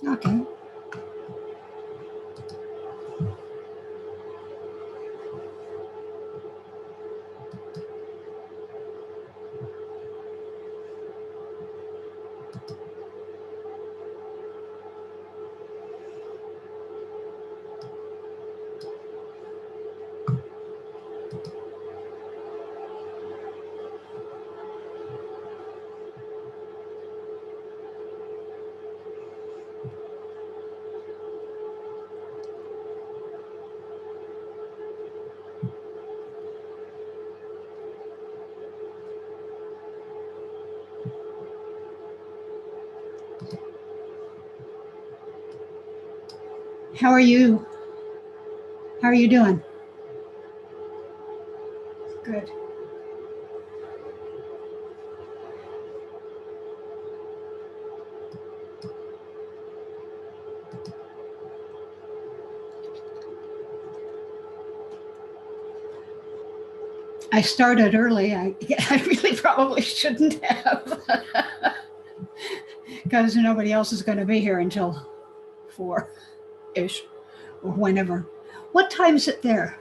Okay. How are you? How are you doing? Good. I started early. I really probably shouldn't have because nobody else is going to be here until 4-ish or whenever. What time is it there?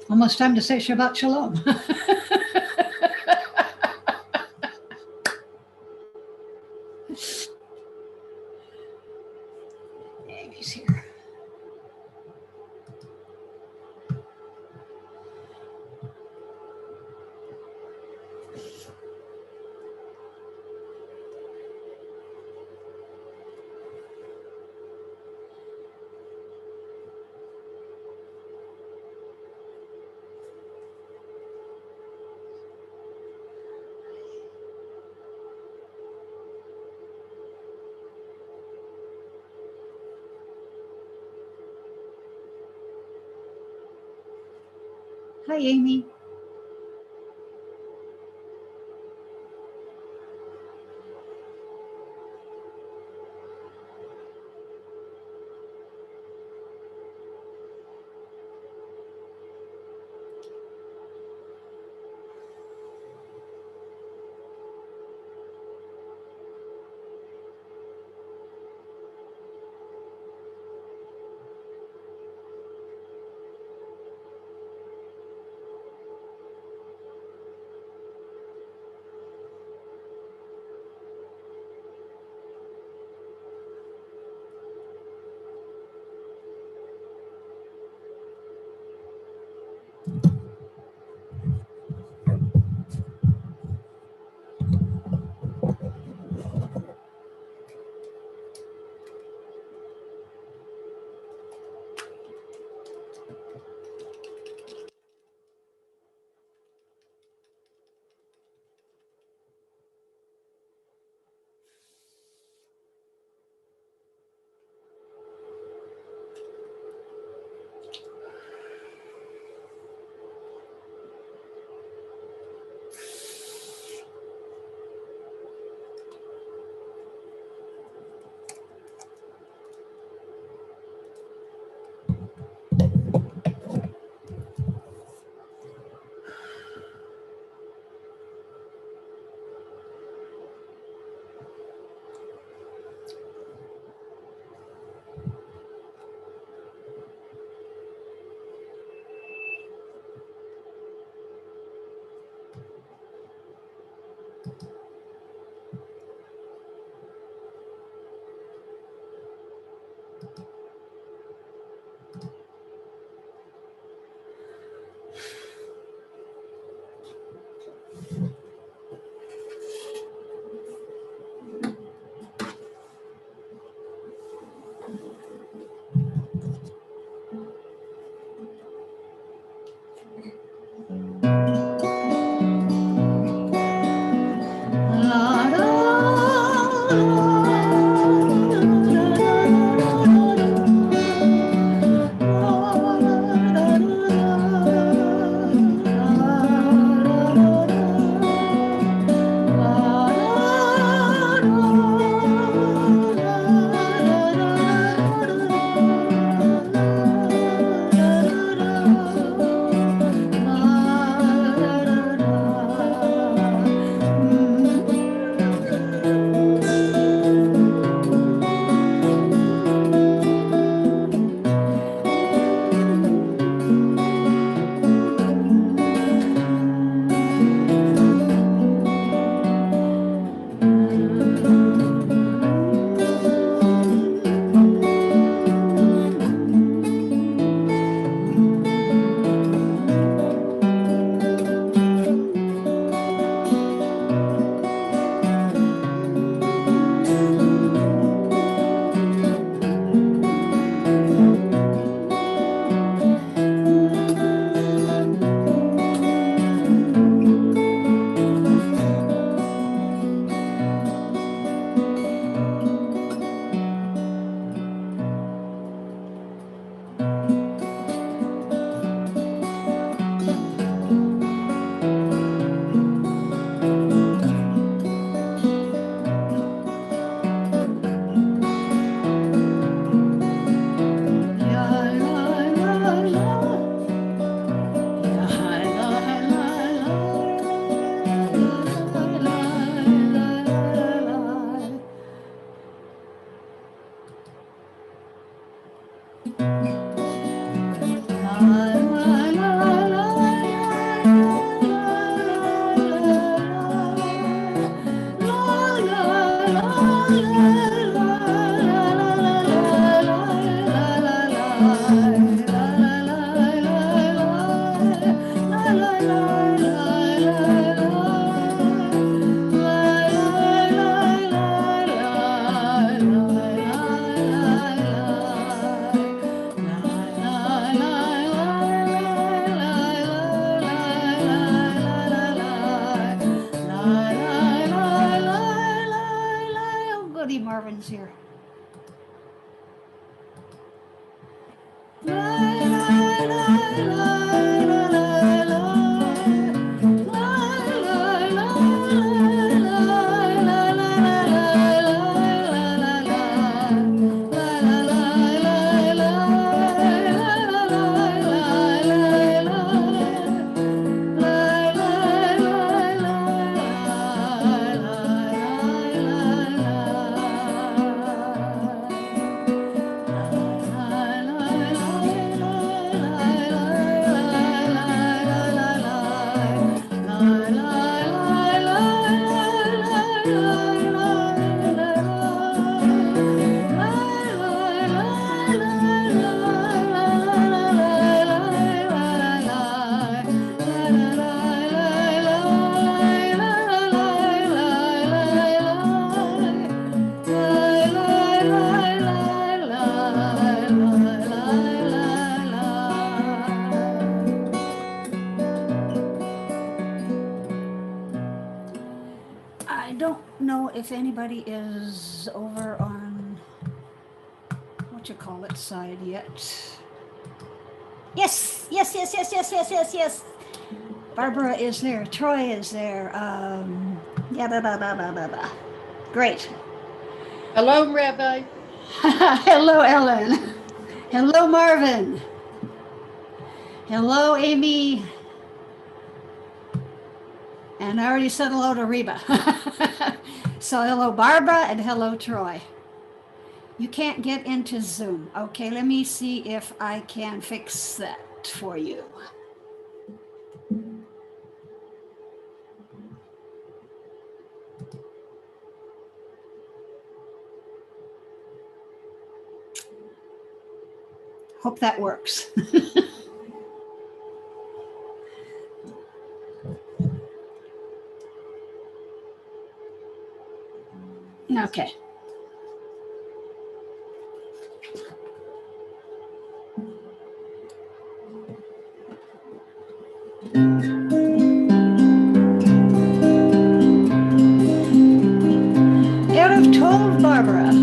Almost time to say Shabbat Shalom. Amy's here. Hi, Amy. Marvin's here. I don't know if anybody is over on what you call it side yet. Yes. Barbara is there. Troy is there. Great. Hello, Rabbi. Hello, Ellen. Hello, Marvin. Hello, Amy. And I already said hello to Reba. So hello, Barbara, and hello, Troy. You can't get into Zoom. Okay, let me see if I can fix that for you. Hope that works. Okay. Erev Tov, Barbara.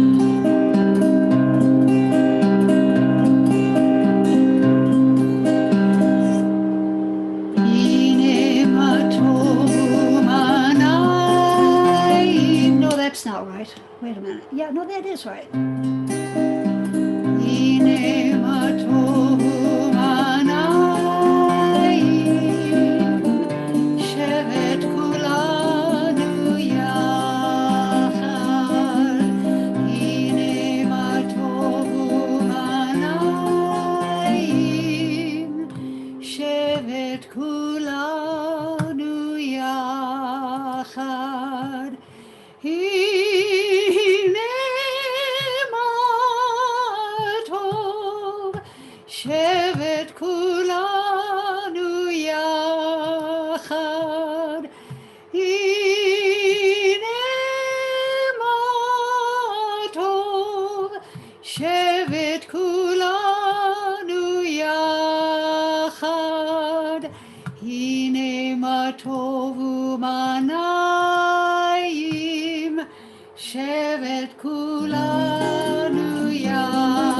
No, that's not right. Wait a minute. Yeah, no, that is right. שבת כולנו יחד, הנה מה טוב, שבת כולנו יחד, הנה מה טוב ומה נעים, שבת כולנו יחד.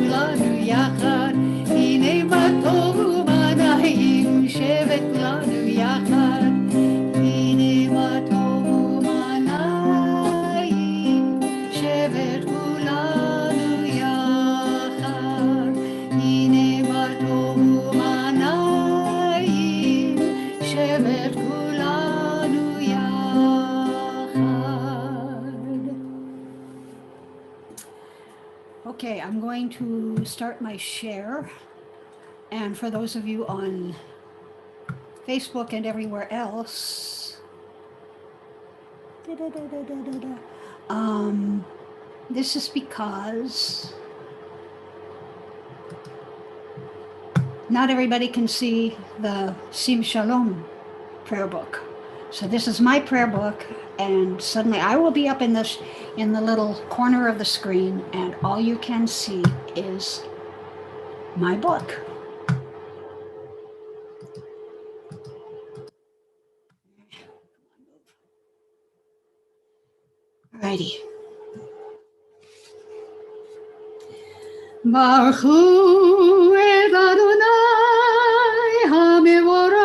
כולנו יחד, הנה מה טוב ומה נעים, שבת כולנו יחד, הנה מה טוב ומה נעים, שבת כולנו יחד, הנה מה טוב ומה נעים, שבת כולנו יחד. Okay, I'm going to start my share. And for those of you on Facebook and everywhere else, this is because not everybody can see the Sim Shalom prayer book. So this is my prayer book, and suddenly I will be up in the little corner of the screen, and all you can see is my book. Alrighty. Baruch hu et Adonai HaMevorak.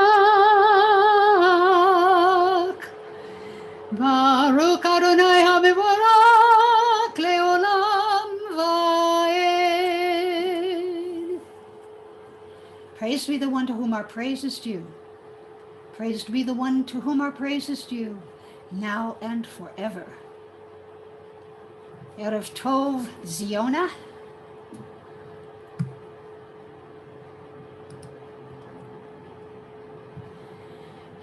Baruch Adonai HaMevorak leolam va'ed. Praised be the one to whom our praise is due. Praised be the one to whom our praise is due, now and forever. Erev Tov Ziona.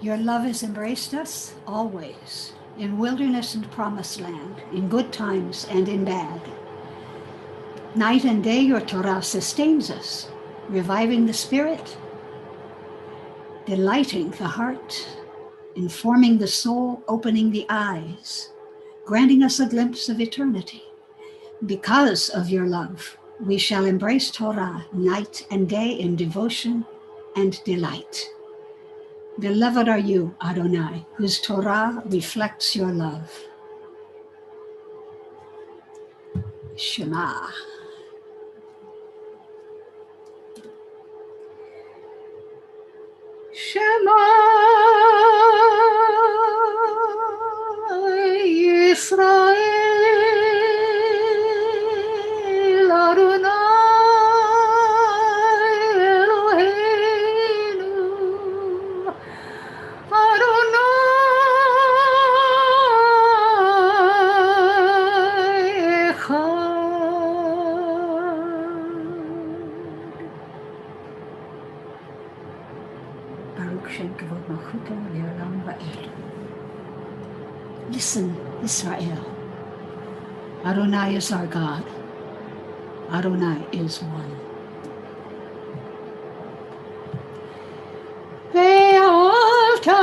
Your love has embraced us always, in wilderness and promised land, in good times and in bad. Night and day your Torah sustains us, reviving the spirit, delighting the heart, informing the soul, opening the eyes, granting us a glimpse of eternity. Because of your love, we shall embrace Torah night and day in devotion and delight. Beloved are you, Adonai, whose Torah reflects your love. Shema. Shema Yisrael, Adonai Eloheinu, Adonai Echad. Baruch Shem Kavod Malchuto Le'olam Va'ed. Listen, Israel. Adonai is our God. Adonai is one. Ve'ahavta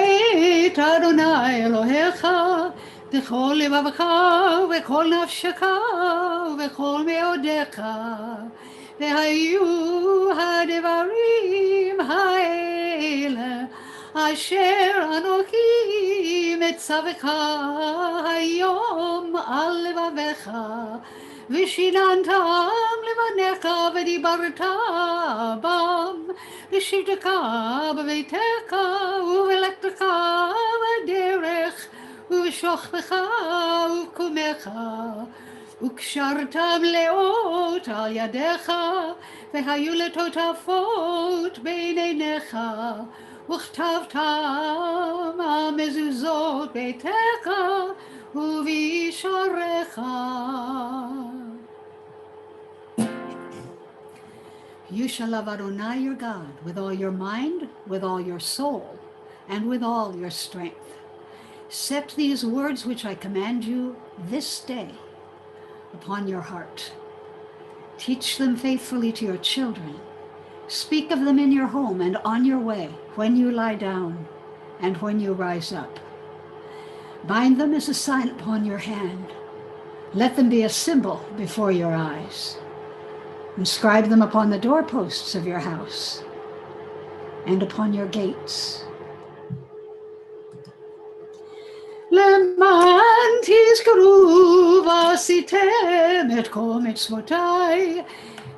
et Adonai Elohecha b'chol levavecha v'chol nafshecha v'chol meodecha ve'hayu hadevarim ha'ele asher anochi metzavecha hayom al levavecha v'shinantam levanecha v'dibarta bam v'shivtecha b'veitecha u'v'elektecha v'derech u'v'shochvecha u'kumecha וקשרתם לאות על ידיך, והיו לטוטפות בין עיניך, וכתבתם על מזוזות ביתך ובישעריך. You shall love Adonai your God with all your mind, with all your soul, and with all your strength. Set these words which I command you this day upon your heart. Teach them faithfully to your children. Speak of them in your home and on your way, when you lie down and when you rise up. Bind them as a sign upon your hand. Let them be a symbol before your eyes. Inscribe them upon the doorposts of your house and upon your gates. למען תזכרו ועשיתם את כל מצוותיי,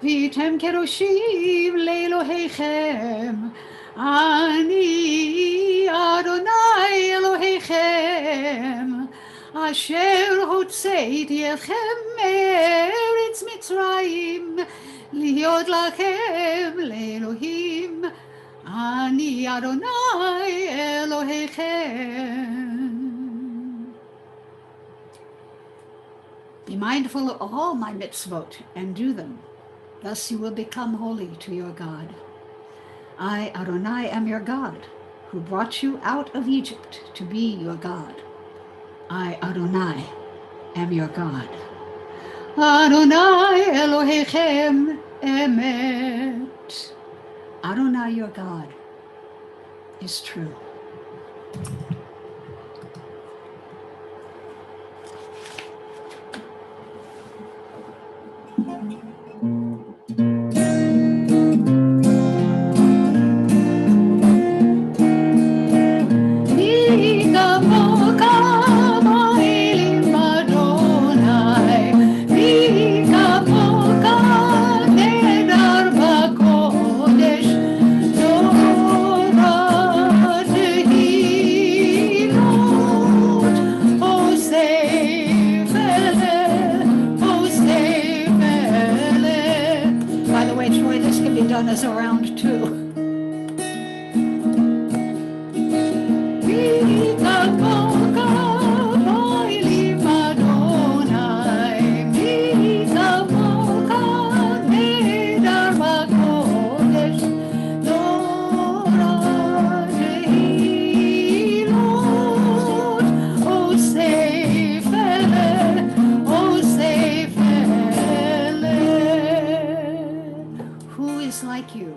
והייתם קדושים לאלוהיכם. אני אדוני אלוהיכם, אשר הוצאתי אתכם מארץ מצרים, להיות לכם לאלוהים. אני אדוני אלוהיכם. Be mindful of all my mitzvot and do them. Thus you will become holy to your God. I, Adonai, am your God, who brought you out of Egypt to be your God. I, Adonai, am your God. Adonai Elohechem emet. Adonai, your God, is true. Done as a round two. Like you,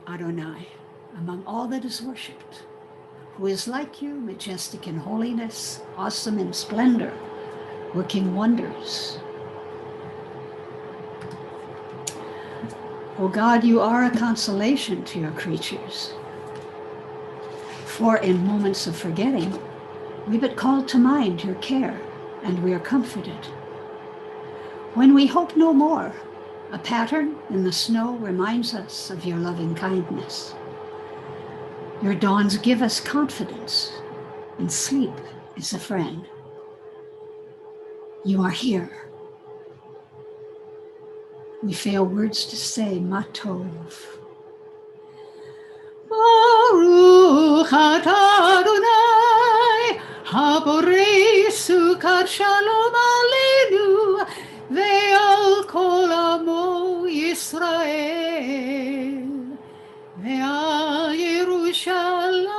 Adonai, among all that is worshipped, who is like you, majestic in holiness, awesome in splendor, working wonders. O God, you are a consolation to your creatures. For in moments of forgetting, we but call to mind your care, and we are comforted. When we hope no more, a pattern in the snow reminds us of your loving kindness. Your dawns give us confidence, and sleep is a friend. You are here. We fail words to say, Matov. Baruch atah Adonai, haborei sukkot shalom aleinu, ve'al kol amo Yisrael, ve'al Yerushalayim.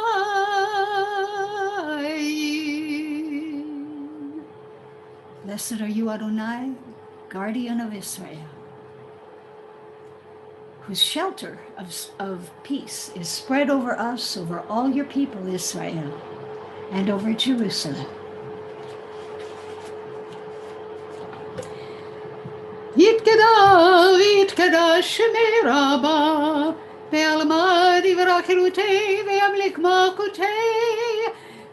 Blessed are you, Adonai, guardian of Israel, whose shelter of peace is spread over us, over all your people, Israel, and over Jerusalem. יתקדש שמי רבה, ועלמא דברה חירותי, וימליך מלכותי,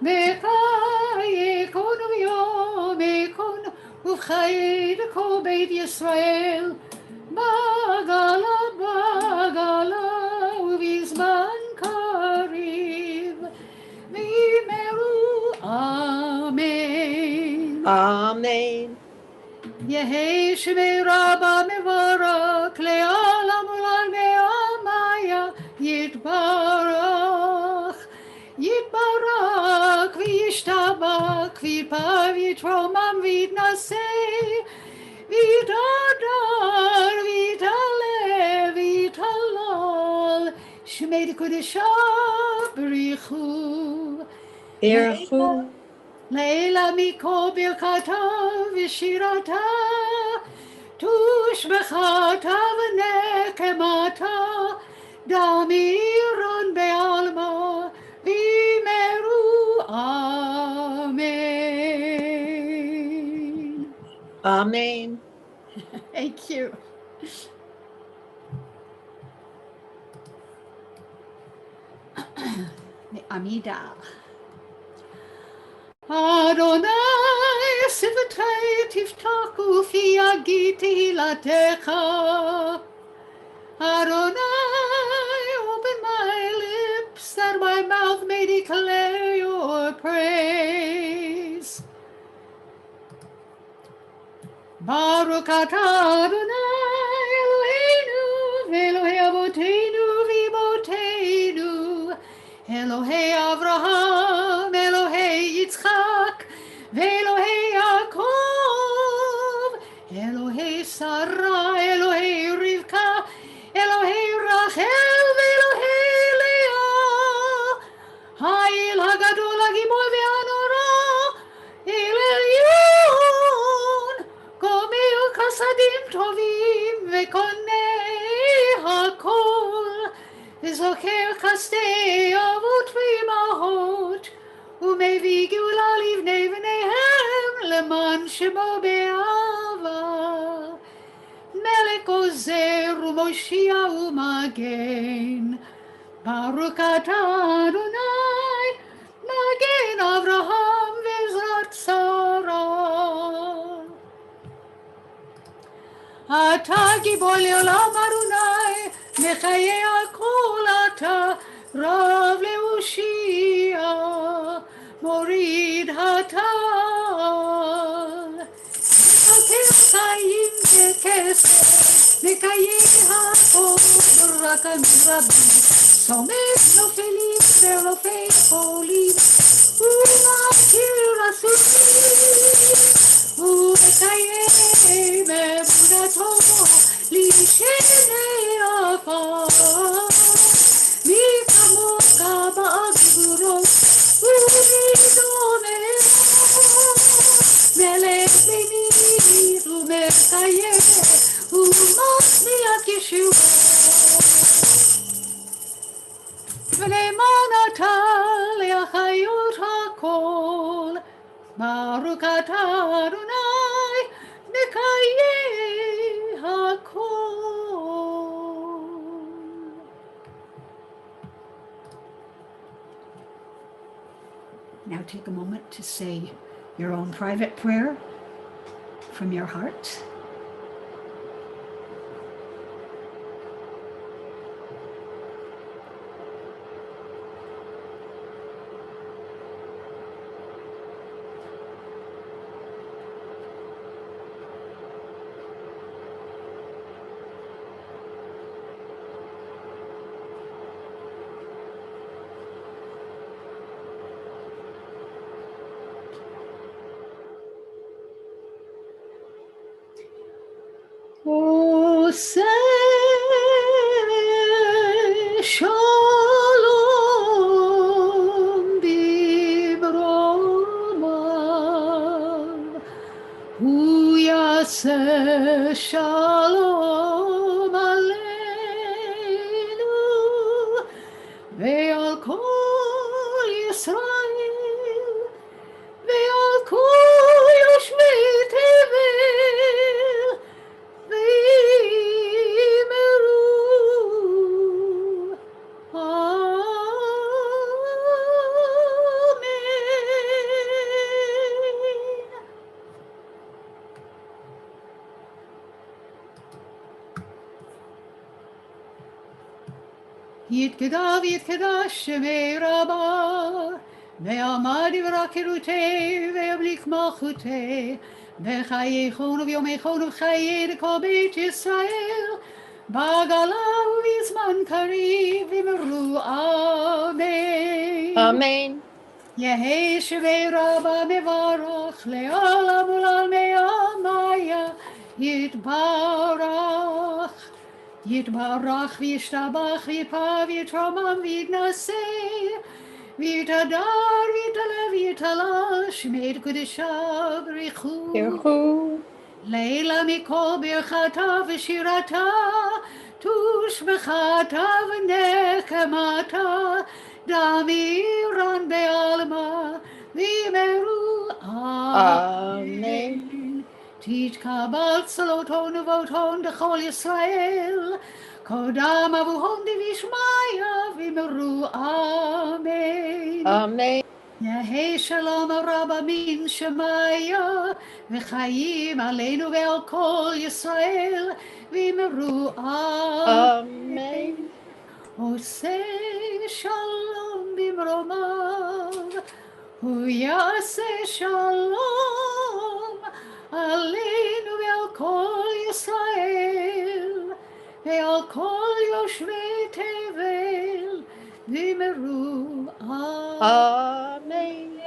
ויקון ויום יקון, ובחיי כל בית ישראל, בגלה ובזמן קריב, ויאמרו אמן. Amen. יהי שמי רבה מבורך לעולם עולם ועמיה יתברך וישתבח ויפר ויתרומם ויתנשא ויתהדר ויתעלה ויתהלל שמי קודשה בריחו לילה מכל ברכתה ושירתה, תושבחתה ונקמתה, דמירון בעלמא, ויאמרו אמן. Amen. Thank you. עמידה. Adonai, sivatei tiftaku fi yagi tehillatcha. Adonai, open my lips, that my mouth may declare your praise. Baruch atah Adonai Eloheinu, Elohei Avoteinu v'Imoteinu, Elohei Avraham, Elohei Yitzchak, v'Elohei Yaakov, Elohei Sarah, Elohei Rivka, Elohei Rachel, v'Elohei Leah, Ha'el Hagadol Hagibor v'Hanora, El Elyon, Gomel Chasadim Tovim v'Konei Hakol, Zocher Chasdei Avot v'Imahot, Umevi Geula Livnei V'neihem Leman Shemo Be'ava, Melech Ozer u'Moshia u'Magen, Baruch atah Adonai, Magen Avraham v'Zat Sarah. Ata gibor le'olam Adonai, mechayei hakol ata, Rav le'ushia, morid hatal. Mekater chayim v'kesed, mekayei hakol b'rakamim rabim, somet nofelim ve'rofei cholim, u'makir asurim, u'mekayem emunato l'shenei afar, mi kamoka ba'agburot, u'midomeh, melech b'nir u'mekayem, u'masmiach yeshuot. ולמען אתה להחיות הכל, ברוך אתה אדוני מקיים הכל. Now take a moment to say your own private prayer from your heart. Oseh Shalom bibromav, Hu yaseh Shalom aleinu, ve'al kol Yisrael, ve'al kol yoshvei tevel, v'yimeru. Amen. יתגדל ויתקדש שמי רבה, ועמד יברכרותיה ויבליק מלכותיה, בחייכון וביומכון ובחיי כל בית ישראל, בעגלה ובזמן קריב אמרו אמן. Amen. יהי שמי רבה מברך לעולם ולעלמי עמיה יתברך. יתברך וישתבח ויפע ויתרומם ויתנשא ויתהדר ויתעלה ויתעלש מאת קודשיו בריחו. Yehu. לילה מכל ברכתה ושירתה תושבחתה ונחמתה דמירן בעלמה ויאמרו Amen. תתקבל צלותון ובאותון דכל ישראל, קודם אבוהון דבישמיא, ואמרו אמן. Amen. יהי שלום רבה מן שמיה, וחיים עלינו ועל כל ישראל, ואמרו Amen. עושה שלום במרומיו, הוא יעשה שלום עלינו ועל כל ישראל, ועל כל יושבי תבל, ואמרו Amen.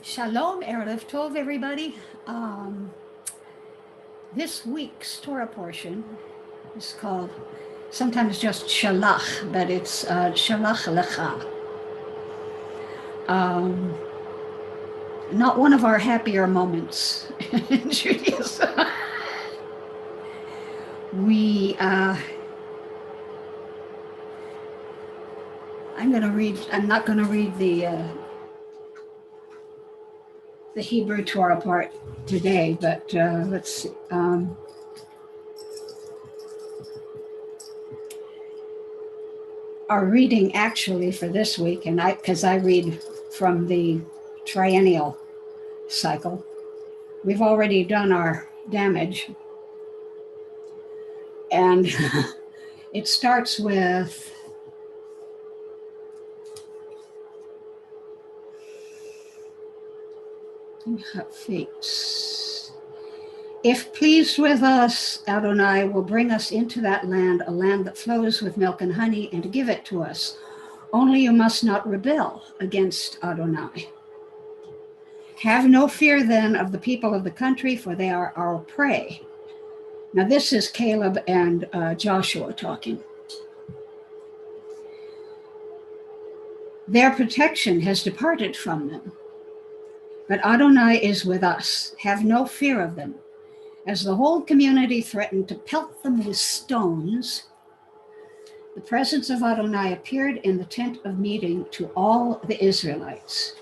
Shalom, Erev Tov, everybody. This week's Torah portion is called sometimes just Shalach, but it's Shalach Lecha. Not one of our happier moments in Judaism. I'm not going to read the Hebrew Torah part today, but let's see. Our reading actually for this week, and because I read from the triennial cycle, we've already done our damage. And it starts with if pleased with us, Adonai will bring us into that land, a land that flows with milk and honey, and give it to us. Only you must not rebel against Adonai. Have no fear then of the people of the country, for they are our prey. Now this is Caleb and Joshua talking. Their protection has departed from them, but Adonai is with us. Have no fear of them. As the whole community threatened to pelt them with stones, the presence of Adonai appeared in the tent of meeting to all the Israelites.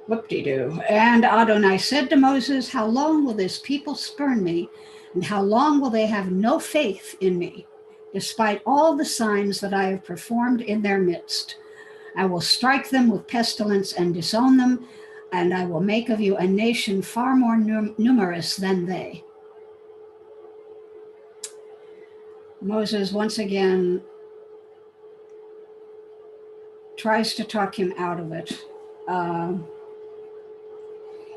Whoop-de-doo. And Adonai said to Moses, how long will this people spurn me, and how long will they have no faith in me, despite all the signs that I have performed in their midst? I will strike them with pestilence and disown them, and I will make of you a nation far more numerous than they. Moses once again tries to talk him out of it.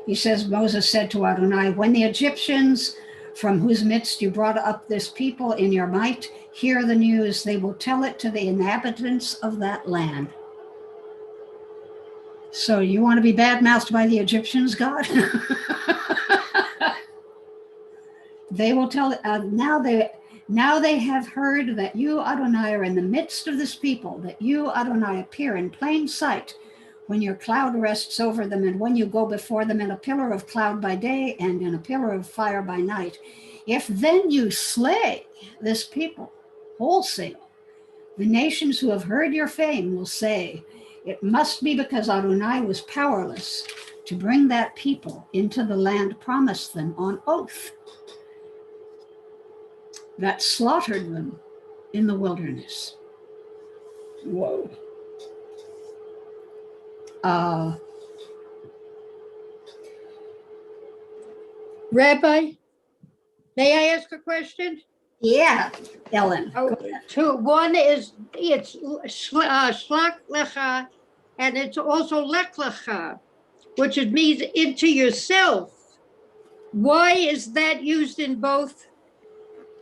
He says, Moses said to Adonai, when the Egyptians from whose midst you brought up this people in your might hear the news, they will tell it to the inhabitants of that land. So you want to be bad-mouthed by the Egyptians, God? They will tell, now they have heard that you, Adonai, are in the midst of this people, that you, Adonai, appear in plain sight when your cloud rests over them, and when you go before them in a pillar of cloud by day and in a pillar of fire by night. If then you slay this people wholesale, the nations who have heard your fame will say, it must be because Adonai was powerless to bring that people into the land promised them on oath, that slaughtered them in the wilderness. Whoa. Rabbi, may I ask a question? Yeah, Ellen. One is, it's shlach lecha, and it's also lech lecha, which it means into yourself. Why is that used in both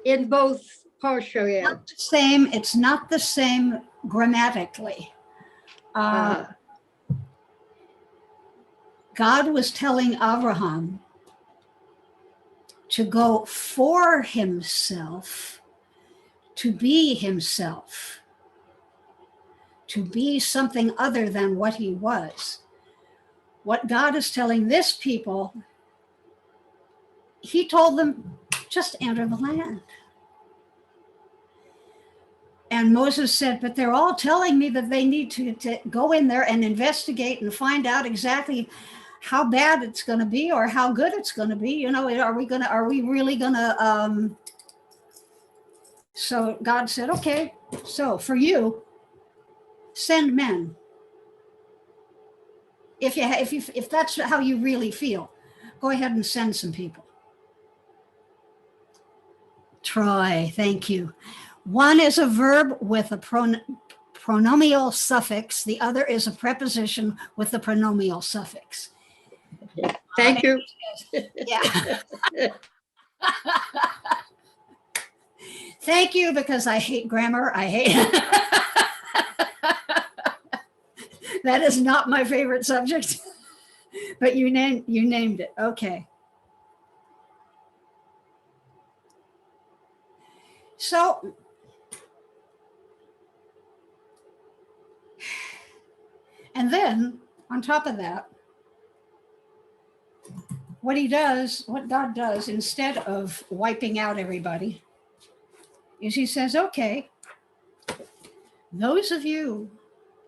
parsha? Not the same. It's not the same grammatically. God was telling Abraham to go for himself, to be himself, to be something other than what he was. What God is telling this people, he told them, just enter the land. And Moses said, but they're all telling me that they need to go in there and investigate and find out exactly how bad it's going to be or how good it's going to be. You know, are we really going to, so God said, okay, so for you, send men. If that's how you really feel, go ahead and send some people. Troy, thank you. One is a verb with a pronominal suffix. The other is a preposition with the pronominal suffix. Thank you. Yeah. Thank you, because I hate grammar. I hate that is not my favorite subject. But you named it. Okay. So and then on top of that, what God does, instead of wiping out everybody, is he says, okay, those of you,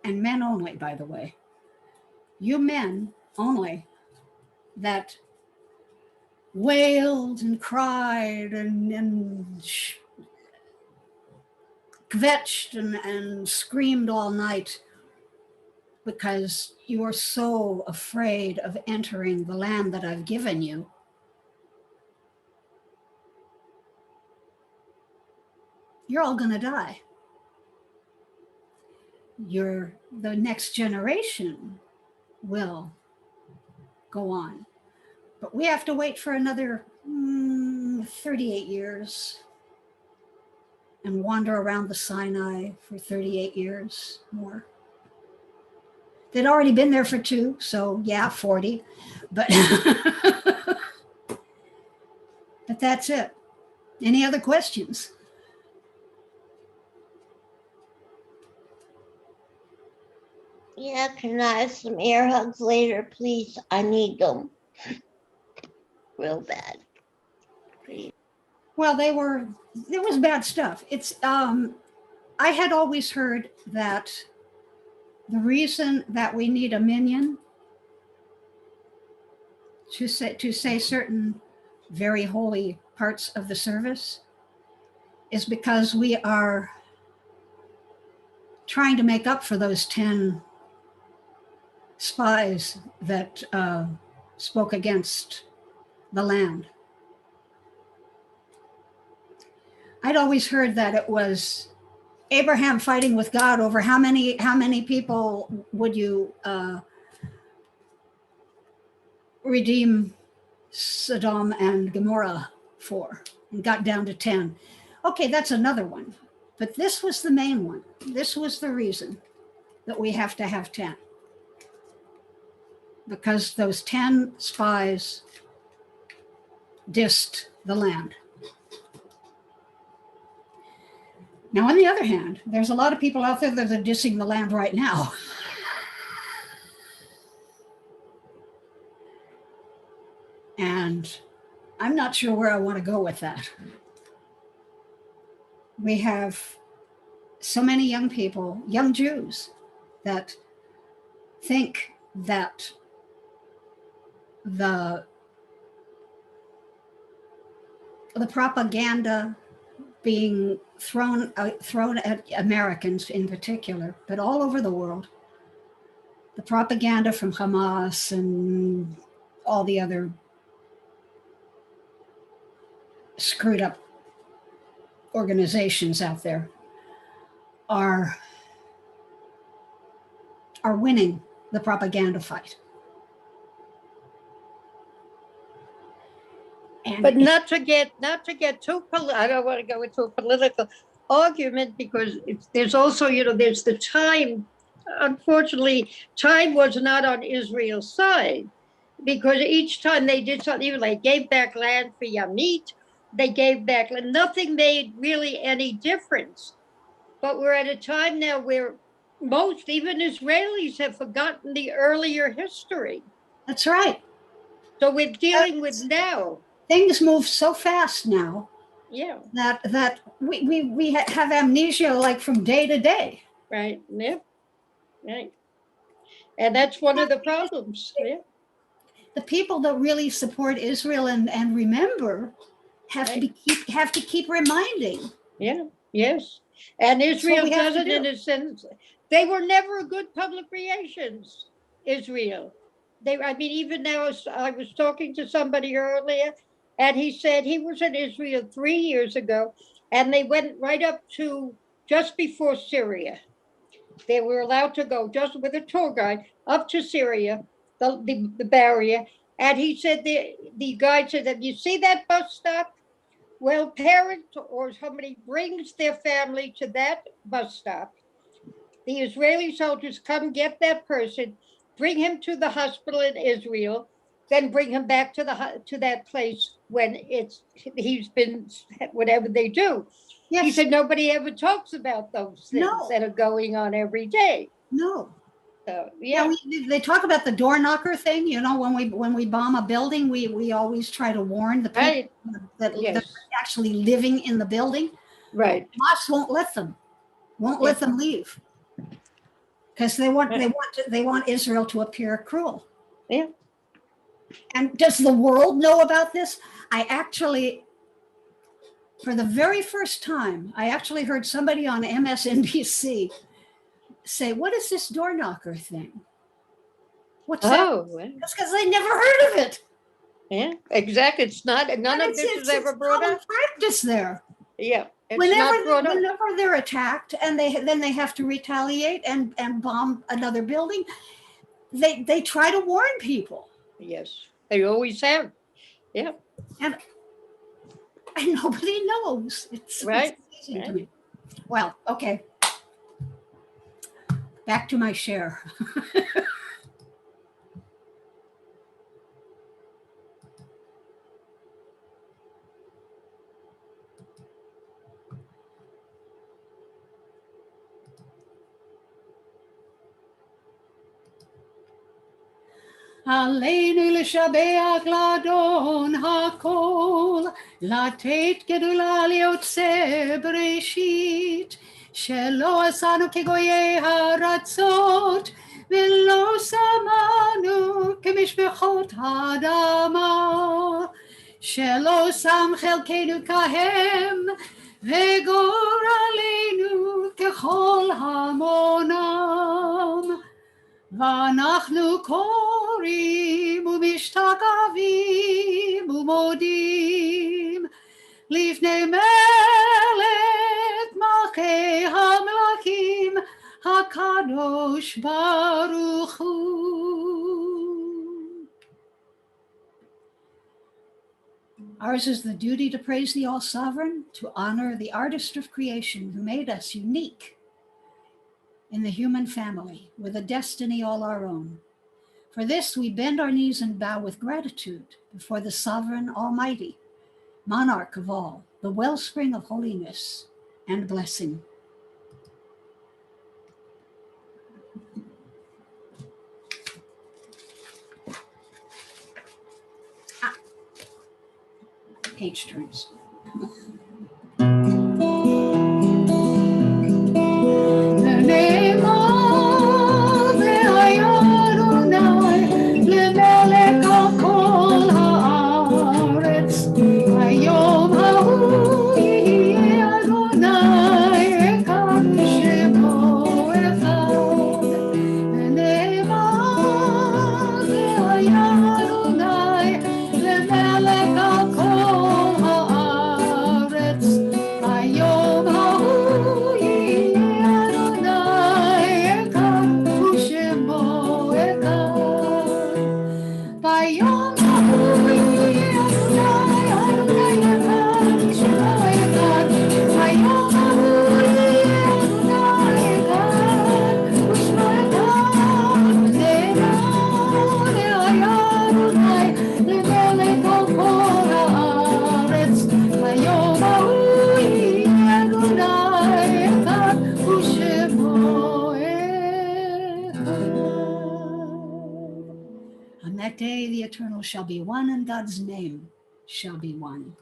and men only, by the way, you men only that wailed and cried and kvetched and screamed all night because you are so afraid of entering the land that I've given you. You're all going to die. The next generation will go on. But we have to wait for another 38 years and wander around the Sinai for 38 years more. They'd already been there for 2, so yeah, 40. But but that's it. Any other questions? Yeah, can I have some air hugs later, please? I need them real bad. Please. Well, there was bad stuff. It's I had always heard that the reason that we need a minyan to say certain very holy parts of the service is because we are trying to make up for those 10 spies that spoke against the land. I'd always heard that it was Abraham fighting with God over how many people would you redeem Sodom and Gomorrah for, and got down to 10. Okay, that's another one. But this was the main one. This was the reason that we have to have 10. Because those 10 spies dissed the land. Now, on the other hand, there's a lot of people out there that are dissing the land right now. And I'm not sure where I want to go with that. We have so many young people, young Jews, that think that the propaganda being thrown at Americans in particular, but all over the world, the propaganda from Hamas and all the other screwed up organizations out there are winning the propaganda fight. And But not to get too I don't want to go into a political argument, because there's also, there's the time. Unfortunately, time was not on Israel's side, because each time they did something, even like gave back land for Yamit, they gave back land. Nothing made really any difference. But we're at a time now where most, even Israelis, have forgotten the earlier history. that's right. So we're dealing with now. Things move so fast now. Yeah. That we have amnesia like from day to day. Right. Yeah. Right. And that's one of the problems. Yeah. the people that really support Israel and remember have to keep reminding. Yeah, yes. And Israel we have to doesn't, in do. a sense, they were never good public relations, Israel. I mean, even now, I was talking to somebody earlier, and he said he was in Israel 3 years ago, and they went right up to just before Syria. They were allowed to go just with a tour guide up to Syria, the barrier. And he said, the guide said, that you see that bus stop? Well, parents or somebody brings their family to that bus stop. The Israeli soldiers come get that person, bring him to the hospital in Israel, then bring him back to that place when he's been whatever they do. Yes. He said nobody ever talks about those things No. that are going on every day. No. So, yeah. They talk about the door knocker thing. You know, when we bomb a building, we always try to warn the people that are actually living in the building. Right. Hamas won't let them. Let them leave because they want Israel to appear cruel. Yeah. And does the world know about this? I actually, for the very first time, I actually heard somebody on MSNBC say, "What is this door knocker thing? What's that?" That's because they never heard of it. Yeah, exactly. It's not, none of this is ever brought up. Practice there. Yeah. Whenever they're attacked and then they have to retaliate and bomb another building, they try to warn people. Yes, they always have. Yeah. And nobody knows. It's amazing to me. Well, okay. Back to my share. עלינו לשבח לאדון הכל, לתת גדולה ליוצא בראשית, שלא עשינו כגויי הארצות, ולא שמנו כמשפחות האדמה, שלא שם חלקנו כהם, וגורלנו ככל המונם. ואנחנו קוראים ומשתגעים ומודים לפני מלך מלכי המלכים הקדוש ברוך הוא. Ours is the duty to praise the All-Sovereign, to honor the artist of creation who made us unique in the human family with a destiny all our own. For this, we bend our knees and bow with gratitude before the Sovereign Almighty, Monarch of all, the wellspring of holiness and blessing. Page turns. On that day, the Eternal shall be one, and God's name shall be one.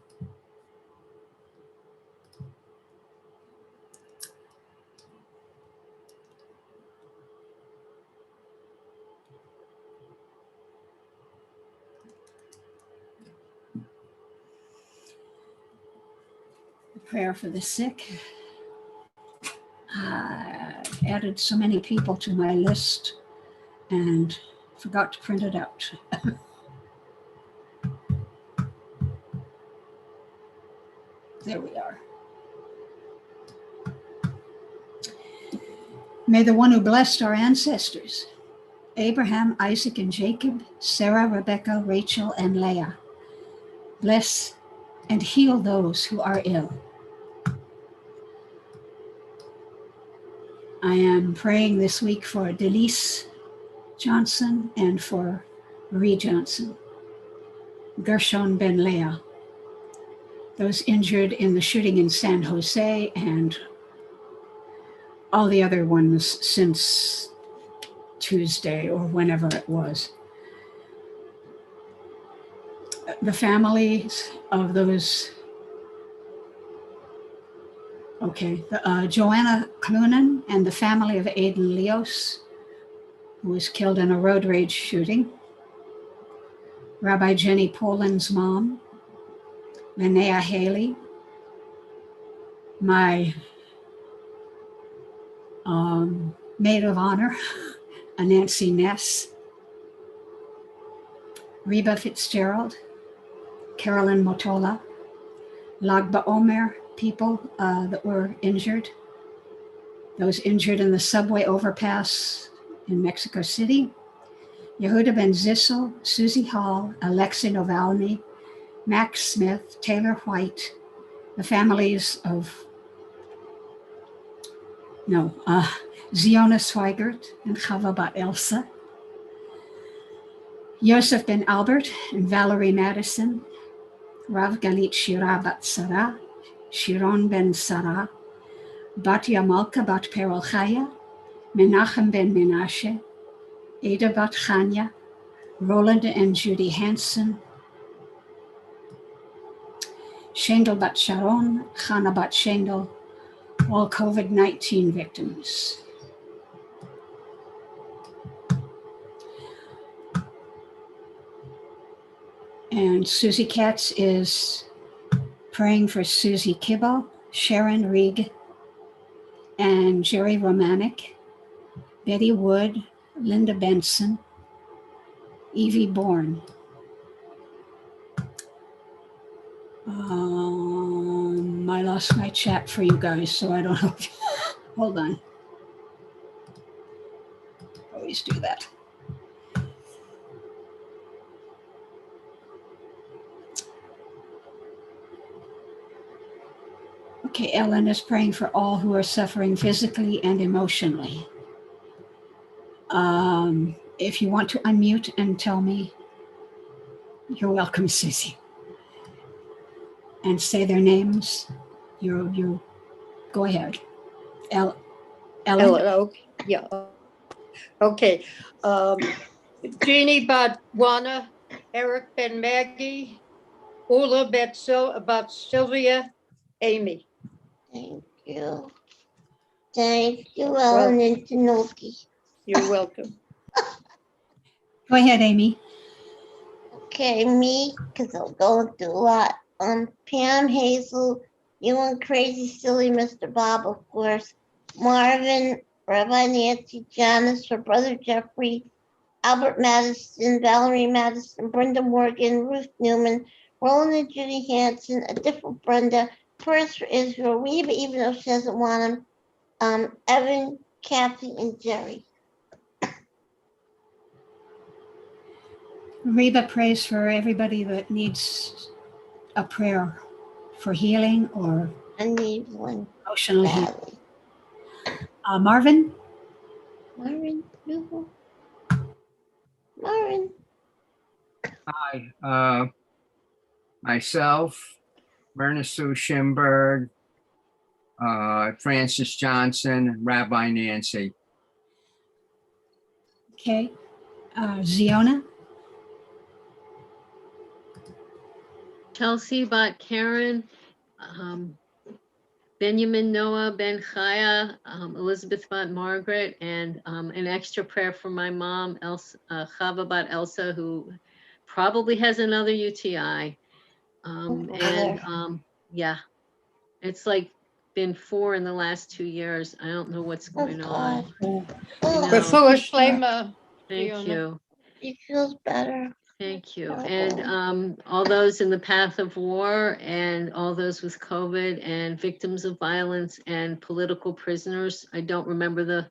Prayer for the sick. Added so many people to my list and forgot to print it out. There we are. May the one who blessed our ancestors, Abraham, Isaac, and Jacob, Sarah, Rebecca, Rachel, and Leah, bless and heal those who are ill. I am praying this week for Delise Johnson and for Marie Johnson, Gershon Ben Leah, those injured in the shooting in San Jose, and all the other ones since Tuesday or whenever it was. The families of those, Joanna Clunan and the family of Aiden Leos, who was killed in a road rage shooting. Rabbi Jenny Poland's mom, Linnea Haley, my maid of honor, Nancy Ness, Reba Fitzgerald, Carolyn Motola, Lag BaOmer people that were injured, those injured in the subway overpass in Mexico City, Yehuda Ben Zissel, Susie Hall, Alexei Navalny, Max Smith, Taylor White, the families of Ziona Swigert and Chava Bat Elsa, Yosef Ben Albert and Valerie Madison, Rav Galit Shira Bat Sarah, Shiron Ben Sarah, Batya Malka Bat Perel Chaya, Menachem Ben Menashe, Ada Bat Chanya, Roland and Judy Hansen, Shendel Bat Sharon, Chana Bat Shendel, all COVID-19 victims. And Susie Katz is praying for Susie Kibble, Sharon Rieg, and Jerry Romanek, Betty Wood, Linda Benson, Evie Bourne. I lost my chat for you guys, so I don't know. Hold on. Always do that. Okay, Ellen is praying for all who are suffering physically and emotionally. If you want to unmute and tell me, you're welcome, Susie. And say their names. You go ahead. Ellen? Okay. Yeah. Okay. Jeannie Batwana, Eric Ben Maggie, Ula about Sylvia, Amy. Thank you. Thank you, Ellen and Tanoki. You're welcome. Go ahead, Amy. Okay, me, because I'm going through a lot. Pam, Hazel, you and Crazy Silly Mr. Bob, of course. Marvin, Rabbi Nancy, Janice, her brother Jeffrey, Albert Madison, Valerie Madison, Brenda Morgan, Ruth Newman, Roland and Judy Hanson, a different Brenda, prayers for Israel, Reba, even though she doesn't want him, Evan, Kathy, and Jerry. Reba prays for everybody that needs a prayer for healing or I need one emotional healing. badly. Marvin? Marvin, no. Marvin. Hi, myself, Myrna Sue Schimberg, Francis Johnson, Rabbi Nancy. Okay. Ziona? Chelsea Bat Karen, Benjamin Noah Ben Chaya, Elizabeth Bat Margaret, and an extra prayer for my mom, Chava Bat Elsa, who probably has another UTI. Yeah. It's like been 4 in the last 2 years. I don't know what's Oh going on. God. I But know. full of Shlema. Thank Fiona. you. She feels better. Thank you. Oh. And all those in the path of war and all those with COVID and victims of violence and political prisoners. I don't remember the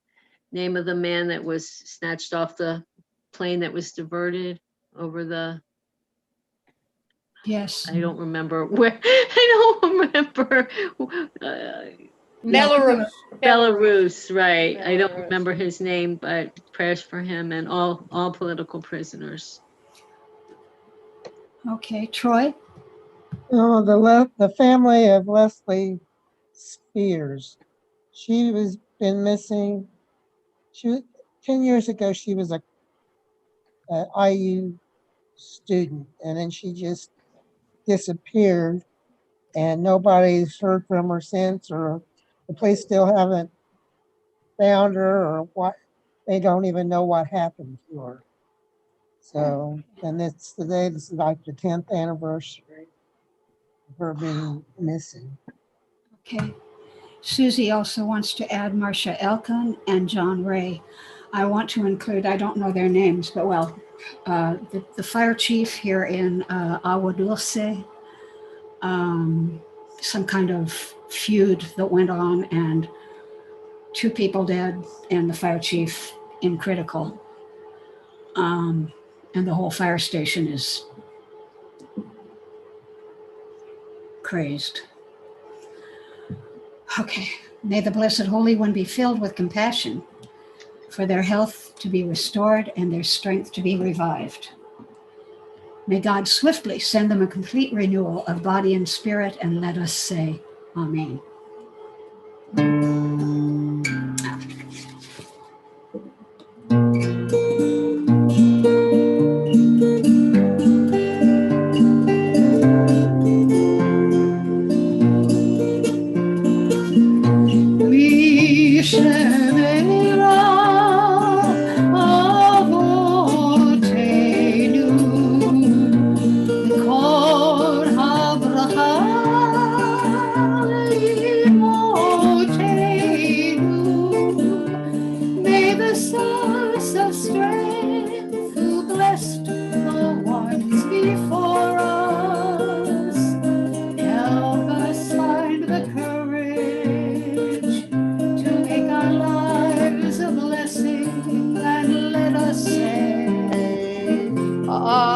name of the man that was snatched off the plane that was diverted over the, Yes. I don't remember where, I don't remember. Belarus. Belarus, right. I don't Belarus. remember his name, but prayers for him and all political prisoners. Okay, Troy. Oh, the family of Leslie Spears. She was been missing. 10 years ago. She was a IU student, and then she just disappeared, and nobody's heard from her since, or the police still haven't found her, or what. They don't even know what happened to her. So, and it's today. This is like the 10th anniversary of her being missing. Okay. Susie also wants to add Marcia Elkin and John Ray. I want to include, I don't know their names, but the fire chief here in Agua Dulce, some kind of feud that went on, and 2 people dead, and the fire chief in critical. And the whole fire station is crazed. Okay. May the Blessed Holy One be filled with compassion for their health to be restored and their strength to be revived. May God swiftly send them a complete renewal of body and spirit, and let us say, Amen. May the source of strength who blessed the ones before us help us find the courage to make our lives a blessing, and let us say, Amen.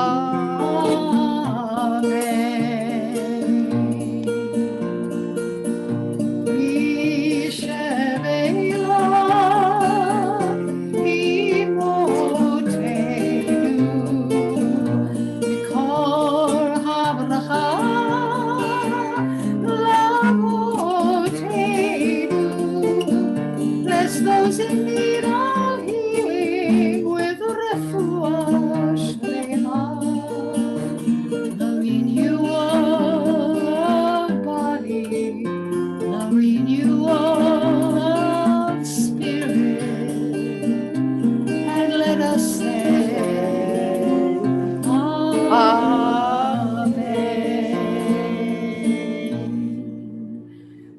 Bless those in need of healing with refuah shlema, the renewal of body, the renewal of spirit, and let us say, Amen.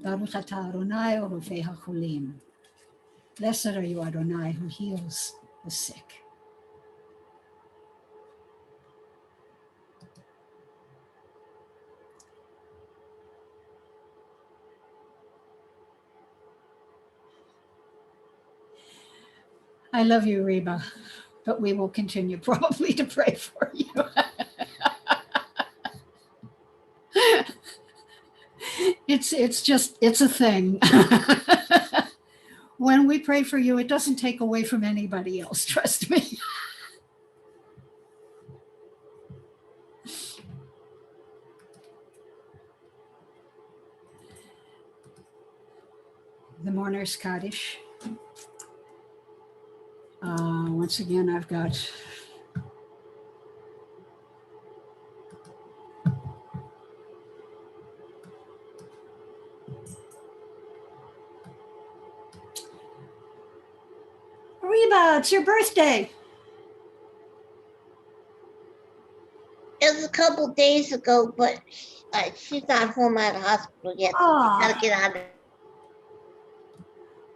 Baruch atah Adonai orofei hacholim. Blessed are you, Adonai, who heals the sick. I love you, Reba, but we will continue probably to pray for you. It's a thing. When we pray for you, it doesn't take away from anybody else, trust me. The Mourner's Kaddish. Once again, I've got Reba, it's your birthday. It was a couple days ago, but she's not home at the hospital yet. So Ah. we gotta get out of.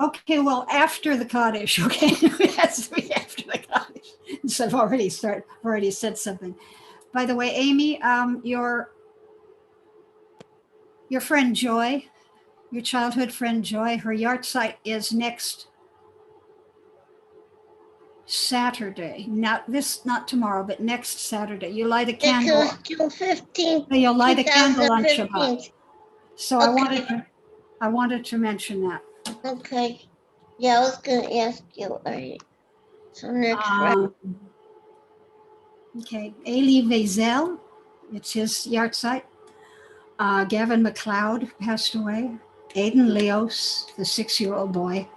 Okay, well, after the Kaddish, okay? It has to be after the Kaddish. So I've already said something. By the way, Amy, your friend Joy, your childhood friend Joy, her yard site is next Saturday. Not tomorrow, but next Saturday. You light a It candle. was June 15th, You'll light a candle on Shabbat. 2015. So Okay. I wanted to mention that. Okay. Yeah, I was gonna ask you. All right. So next Friday. Okay, Eli Wiesel, it's his yard site. Gavin McLeod passed away. Aiden Leos, the 6-year-old boy.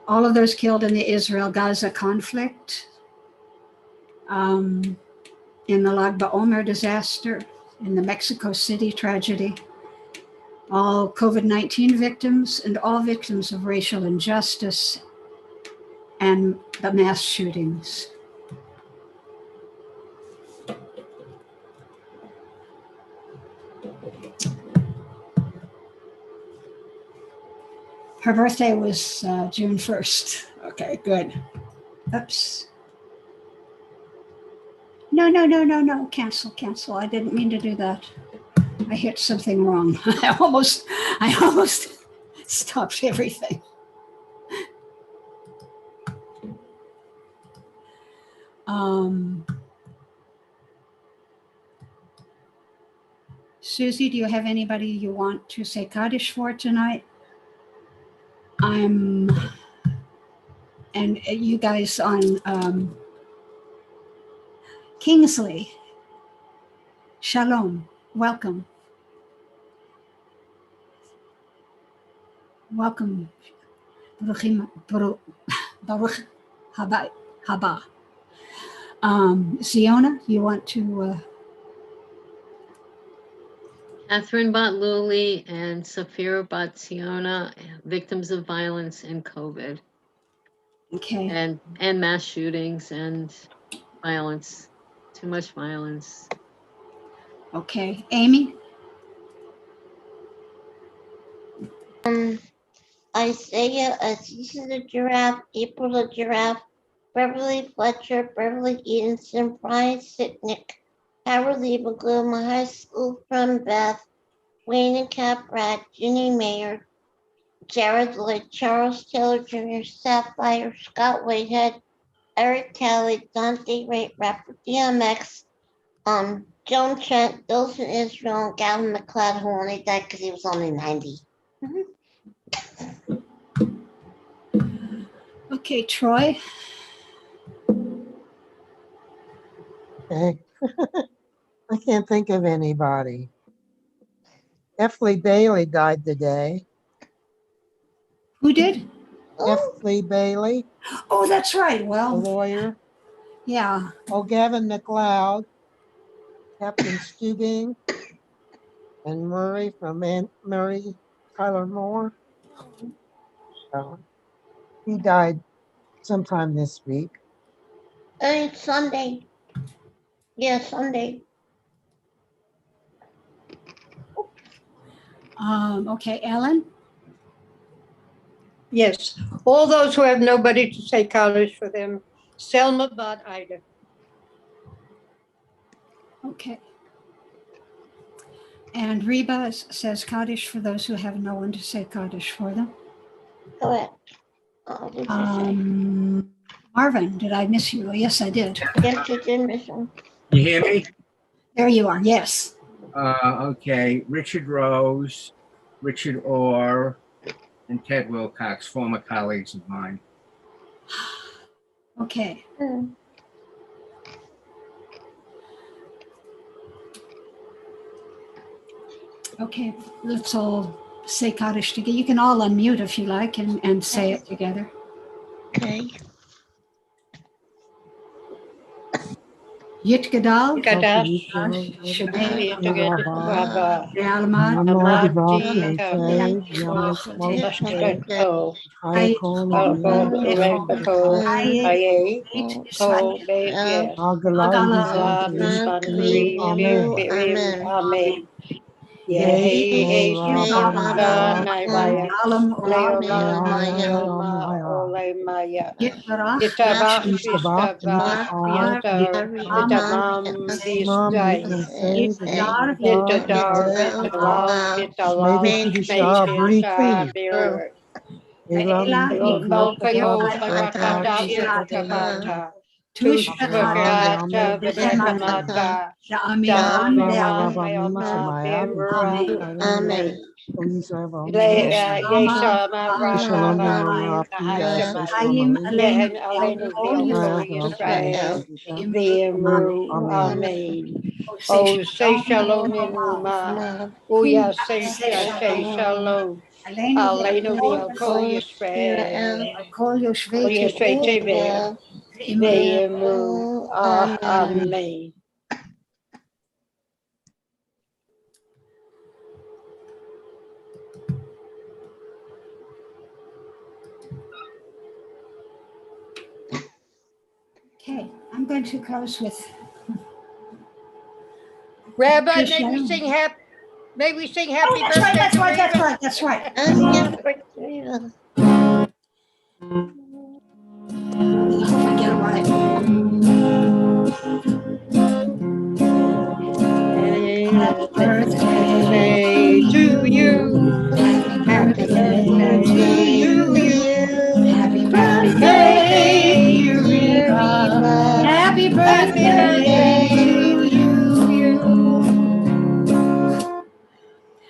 All of those killed in the Israel-Gaza conflict. In the Lag BaOmer disaster, in the Mexico City tragedy. All COVID-19 victims and all victims of racial injustice and the mass shootings. Her birthday was June 1st. Okay, good. Oops. No. Cancel. I didn't mean to do that. I hit something wrong. I almost stopped everything. Susie, do you have anybody you want to say Kaddish for tonight? And you guys on Kingsley. Shalom. Welcome. Baruch haba. Ziona, you want to? Catherine Bat Luli and Safira Bat Siona, victims of violence and COVID Okay. and mass shootings and violence, too much violence. Okay. Amy? Isaiah, Aziza the Giraffe, April the Giraffe, Beverly Fletcher, Beverly Edenson, Brian Sitnick, Harold Lieberglue, my high school friend Beth, Wayne and Caprat, Ginny Mayer, Jared Lloyd, Charles Taylor Jr., Sapphire, Scott Whitehead, Eric Talley, Dante Ray, Rapper DMX, Joan Trent, Dawson Israel, and Gavin McLeod, who only died because he was only 90. Okay, Troy? Okay. I can't think of anybody. F. Lee Bailey died today. Who did? F. Lee Bailey, Oh, that's right. a Well, lawyer. yeah. Oh, Gavin McLeod, Captain Stubing, and Murray from Murray Tyler Moore. He died sometime this week. It's Sunday. Yeah, Sunday. Okay, Ellen? Yes, all those who have nobody to say Kaddish for them. Selma Bat Ida. Okay. And Reba says Kaddish for those who have no one to say Kaddish for them. Correct. Oh, did you say? Marvin, did I miss you? Yes, I did. Yes, you did miss him. You hear me? There you are. Yes. Okay. Richard Rose, Richard Orr, and Ted Wilcox, former colleagues of mine. Okay. Okay, let's all say Kaddish together. You can all unmute if you like and say it together. Okay. Yitgadal, Kadash, Shemay, Baba, Realma, Amati, Ko, Mashkato, I, Albo, Rekato, I, Aye, H, Ko, Israel, Bevye, Agala, Bisbandri, Birim, Amen. Yehi, Shishma, Naivaya, Alam, Olam, Leolam, Leoma, Ole Maya. Yitrach, Yitabach, Shishtabach, Yata, Yitamam, this day. Yitzhar, Yitadar, Vitalam, Vitalam, Shmeisha, Bir, Ela, Mokayo, Yitzhak, Sarakata, Vitakavata, Tushvagata, Vidakamata, Amen, Dam, Amen, Meon, Meoma, Amen. Bimra, Amen. Yesha, Mavra, Kahashema, Chaim Aleinu Yehen, Alenu, Kol Vilko, Yisrael, Yisrael, Vimru, Amen. say Oh, say shalom in Ruma. Uya, say shalom. Aleinu Alenu, Vilko, Yisrael. Kol Oh, Yoshvei Yisrael, Teve, Vimru, Amen. Okay, I'm going to close with Rabbi, may Shalom. we sing happy Oh, that's right, birthday that's to right, that's Reba? right, that's right. I hope I get it right. Happy birthday to you. Happy birthday To to you. you. Happy Happy birthday, birthday, dear dear Reba. Reba. Happy Happy birthday to birthday to you. you.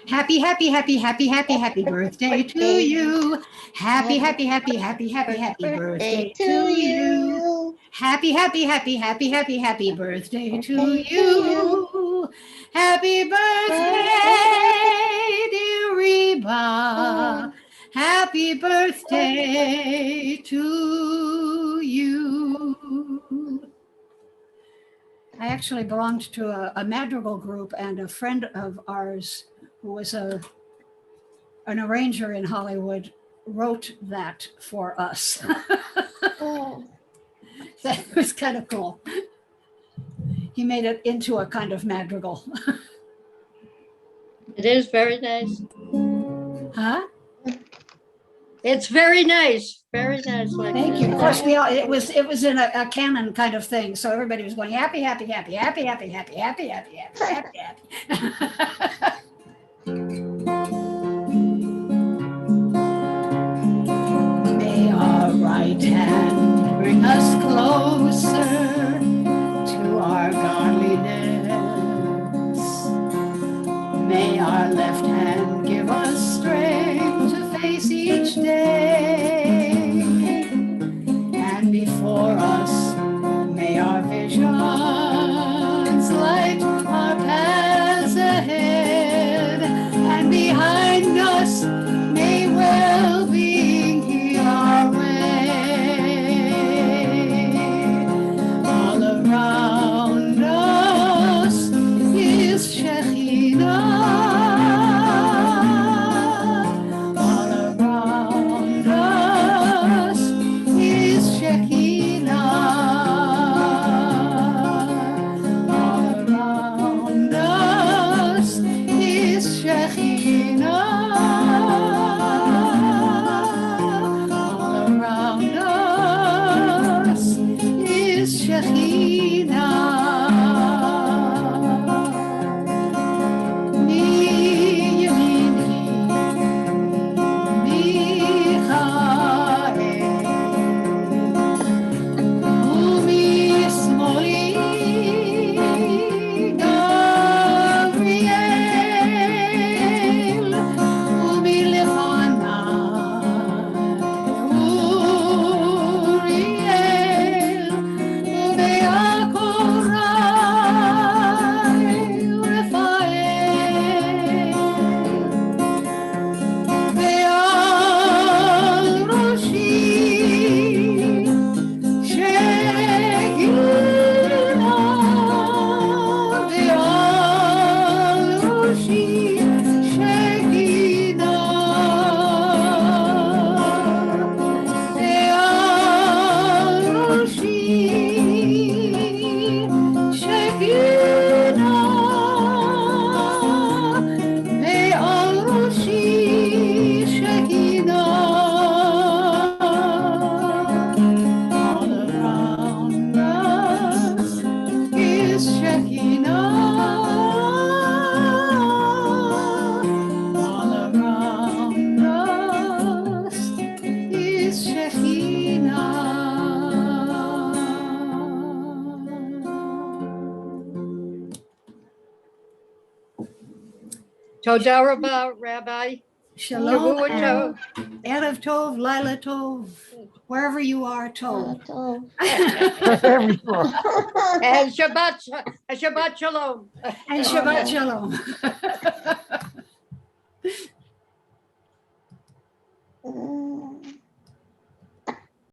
Happy birthday to you. Happy birthday to you. Happy birthday to you. Happy birthday, dear Reba. Happy birthday to you. I actually belonged to a madrigal group, and a friend of ours who was an arranger in Hollywood wrote that for us. That was kind of cool. He made it into a kind of madrigal. It is very nice. Huh? It's very nice. Very nice. Like Thank you. Of course, we all, it was in a canon kind of thing. So everybody was going happy. May our right hand bring us closer to our godliness. May our left hand give us strength to face each day. And before us, may our visions light our paths ahead. And behind us, may well-being heal our way. Toda Rabah, Rabbi. Shalom Shavua and Tov. Erev Tov, Lila Tov, wherever you are, Tov. Wherever you are. And Shabbat Shalom. And Shabbat Shalom. Mm.